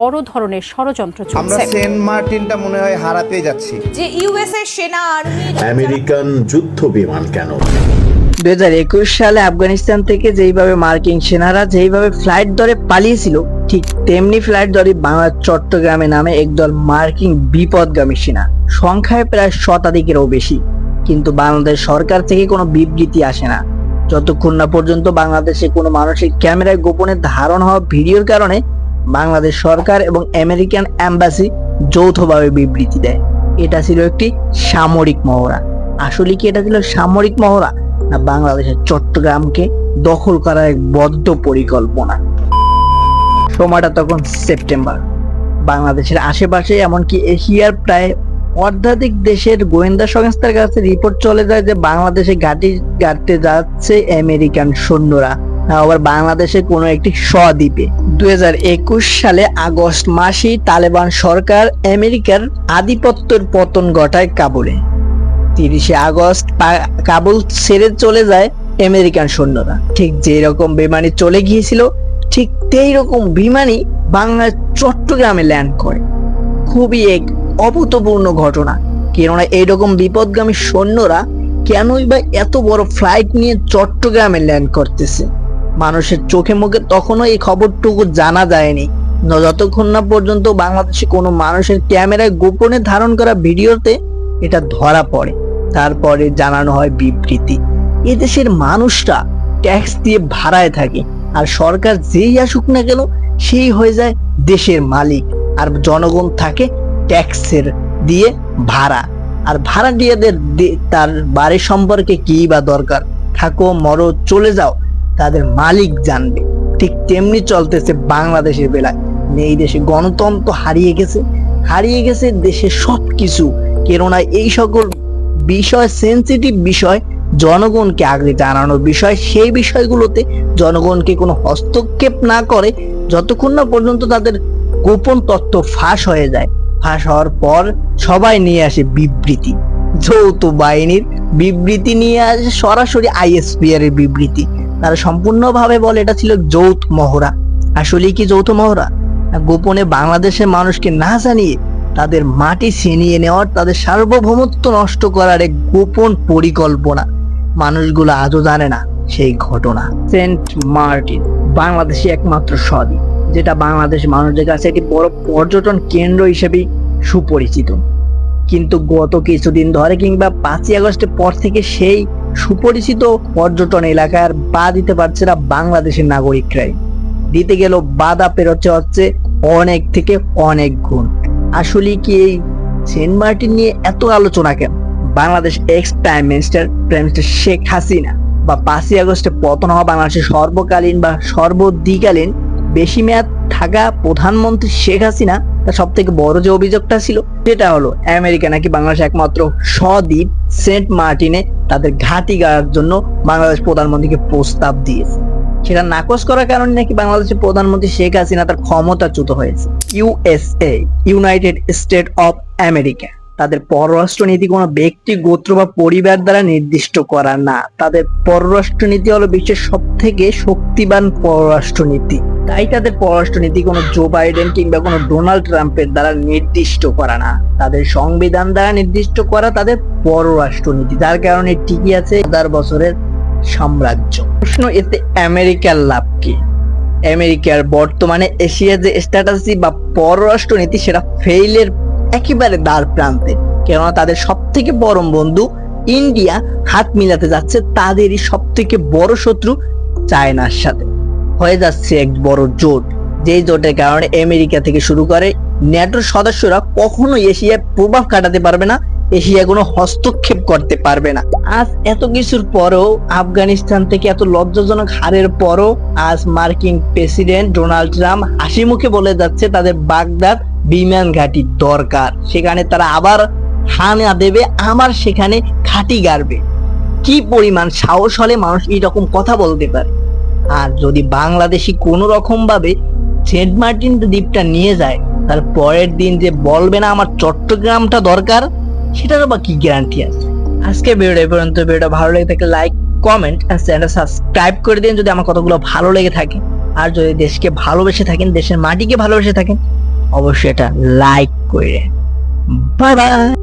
বড় ধরনের ষড়যন্ত্র আমরা চলছে। সেন্ট মার্টিনটা মনে হয় হারাতে যাচ্ছি। যে ইউএসএ সেনা আর্মি আমেরিকান যুদ্ধ বিমান কেন? 2021 সালে আফগানিস্তান থেকে যেইভাবে মার্কিন সেনারা যেইভাবে ফ্লাইট ধরে পালিয়েছিল, ঠিক তেমনি ফ্লাইট ধরে বাংলার চট্টগ্রামে নামে একদল মার্কিন বিপদগামী সেনা, সংখ্যায় প্রায় শতাধিকেরও বেশি। কিন্তু বাংলাদেশ সরকার থেকে কোনো বিবৃতি আসে না যতক্ষণ না পর্যন্ত বাংলাদেশে কোনো মানুষের ক্যামেরায় গোপনে ধারণ হওয়া ভিডিওর কারণে বাংলাদেশ সরকার এবং আমেরিকান এম্বাসি যৌথভাবে বিবৃতি দেয়। এটা ছিল একটি সামরিক মহড়া। আসলে কি এটা ছিল সামরিক মহড়া, না বাংলাদেশের চট্টগ্রামকে দখল করার এক বদ্ধ পরিকল্পনা? সময়টা তখন সেপ্টেম্বর। বাংলাদেশের আশেপাশে এমনকি এশিয়ার প্রায় অর্ধাধিক দেশের গোয়েন্দা সংস্থার কাছে রিপোর্ট চলে যায় যে বাংলাদেশে ঘাঁটি গাড়তে যাচ্ছে আমেরিকান সৈন্যরা, আবার বাংলাদেশে কোনো একটি স্বদ্বীপে। 2021 সালে আগস্ট মাসেই তালেবান সরকার আমেরিকার আধিপত্যের পতন ঘটায় কাবুলে। 30 আগস্ট কাবুল ছেড়ে চলে যায় আমেরিকান সৈন্যরা। ঠিক যেই রকম বিমানে চলে গিয়েছিল, ঠিক সেই রকম বিমানই বাংলার চট্টগ্রামে ল্যান্ড করে। খুবই এক অভূতপূর্ণ ঘটনা। কেননা এইরকম বিপদগামী সৈন্যরা কেনই বা এত বড় ফ্লাইট নিয়ে চট্টগ্রামে ল্যান্ড করতেছে? মানুষের চোখে মুখে তখনও এই খবরটুকু জানা যায়নি, যতক্ষণ না পর্যন্ত বাংলাদেশে কোনো মানুষের ক্যামেরায় গোপনে ধারণ করা ভিডিওতে এটা ধরা পড়ে। তারপরে জানানো হয় বিবৃতি। এদেশের মানুষরা ট্যাক্স দিয়ে ভাড়ায় থাকে, আর সরকার যেই আসুক না কেন সেই হয়ে যায় দেশের মালিক, আর জনগণ থাকে ট্যাক্সের দিয়ে ভাড়া। আর ভাড়াটিয়াদের তার বাড়ি সম্পর্কে কি বা দরকার? থাকো মরো চলে যাও, তাদের মালিক জানবে। ঠিক তেমনি চলতেছে বাংলাদেশের বেলায়। এই দেশে গণতন্ত্র হারিয়ে গেছে দেশের সবকিছু। কেননা এই সকল বিষয়, সেন্সিটিভ বিষয়, জনগণকে আগে জানানোর বিষয়, সেই বিষয়গুলোতে জনগণকে কোনো হস্তক্ষেপ না করে যতক্ষণ না পর্যন্ত তাদের গোপন তথ্য ফাঁস হয়ে যায়। ফাঁস হওয়ার পর সবাই নিয়ে আসে বিবৃতি। যৌথ বাহিনীর বিবৃতি নিয়ে আসে, সরাসরি আইএসপিআর এর বিবৃতি। তারা সম্পূর্ণভাবে বলে এটা ছিল যৌথ মহড়া। আসলে কি যৌথ মহড়া? গোপনে বাংলাদেশের মানুষকে না জানিয়ে তাদের মাটি ছিনিয়ে নেওয়ার, তাদের সার্বভৌমত্ব নষ্ট করার এক গোপন পরিকল্পনা। মানুষগুলো আজও জানে না সেই ঘটনা। সেন্ট মার্টিন বাংলাদেশে একমাত্র স্বদ্বীপ, যেটা বাংলাদেশের মানুষদের কাছে একটি বড় পর্যটন কেন্দ্র হিসেবে সুপরিচিত। কিন্তু গত কিছুদিন ধরে কিংবা 5ই আগস্টের পর থেকে সেই সুপরিচিত পর্যটন এলাকায় আর পা দিতে পারছে না বাংলাদেশের নাগরিকরাই। দিতে গেল বাধা পেরোচ্ছে হচ্ছে অনেক থেকে অনেক গুণ। আসলে কি এই সেন্ট মার্টিন নিয়ে এত আলোচনা কেন? Bangladesh x prime minister Sheikh Hasina বা 5ই আগস্টে পতন হওয়া বাংলাদেশের সর্বকালীন বা সর্বদিকালীন বেশি মেয়াদ থাকা প্রধানমন্ত্রী শেখ হাসিনা, তার সব থেকে বড় যে অভিযোগটা ছিল সেটা হলো আমেরিকা নাকি বাংলাদেশ একমাত্র স্বদ্বীপ সেন্ট মার্টিনে তাদের ঘাঁটি গাড়ার জন্য বাংলাদেশ প্রধানমন্ত্রীকে প্রস্তাব দিয়েছে। সেটা নাকচ করার কারণে নাকি বাংলাদেশের প্রধানমন্ত্রী শেখ হাসিনা তার ক্ষমতাচ্যুত হয়েছে। USA, United state of America, তাদের পররাষ্ট্রনীতি কোনো ব্যক্তি, গোত্র বা পরিবার দ্বারা নির্দিষ্ট করা না। তাদের পররাষ্ট্রনীতি হলো বিশ্বের সব থেকে শক্তিবান পররাষ্ট্রনীতি। তাই তাদের পররাষ্ট্রনীতি কোনো জো বাইডেন কিংবা কোনো ডোনাল্ড ট্রাম্পের দ্বারা নির্দিষ্ট করা না। তাদের সংবিধান দ্বারা নির্দিষ্ট করা তাদের পররাষ্ট্রনীতি, যার কারণে টিকে আছে 1000 বছরের সাম্রাজ্য। প্রশ্ন, এতে আমেরিকার লাভ কি? আমেরিকার বর্তমানে এশিয়া যে স্ট্র্যাটেজি বা পররাষ্ট্রনীতি সেটা ফেইলের একেবারে দ্বার প্রান্তে। কেননা তাদের সব থেকে বড় বন্ধু ইন্ডিয়া হাত মিলাতে যাচ্ছে তাদেরই সব থেকে বড় শত্রু চায়নার সাথে। হয়ে যাচ্ছে এক বড় জোট, যেই জোটের কারণে আমেরিকা থেকে শুরু করে ন্যাটোর সদস্যরা কখনো এশিয়ায় প্রভাব কাটাতে পারবে না, এশিয়া কোনো হস্তক্ষেপ করতে পারবে না। আজ এত কিছুর পরেও, আফগানিস্তান থেকে এত লজ্জাজনক হারের পরও আজ মার্কিন প্রেসিডেন্ট ডোনাল্ড ট্রাম্প হাসি মুখে বলে যাচ্ছে তাদের বাগদাদ বিমান ঘাঁটি দরকার, সেখানে তারা আবার হানা দেবে, আমার সেখানে ঘাঁটি গাড়বে। কি পরিমাণ সাহস হলে মানুষ এইরকম কথা বলতে পারে? আর যদি বাংলাদেশি কোনো রকম ভাবে সেন্ট মার্টিন দ্বীপটা নিয়ে যায়, তার পরের দিন যে বলবে না আমার চট্টগ্রামটা দরকার, সেটারও বা কি গ্যারান্টি আছে? আজকে ভিডিওটা এই পর্যন্ত। ভিডিওটা ভালো লেগে থাকলে লাইক, কমেন্ট আর চ্যানেল সাবস্ক্রাইব করে দিন যদি আমার কথাগুলো ভালো লেগে থাকে। আর যদি দেশকে ভালোবেসে থাকেন, দেশের মাটিকে ভালোবেসে থাকেন, অবশ্যই এটা লাইক করে। Bye bye.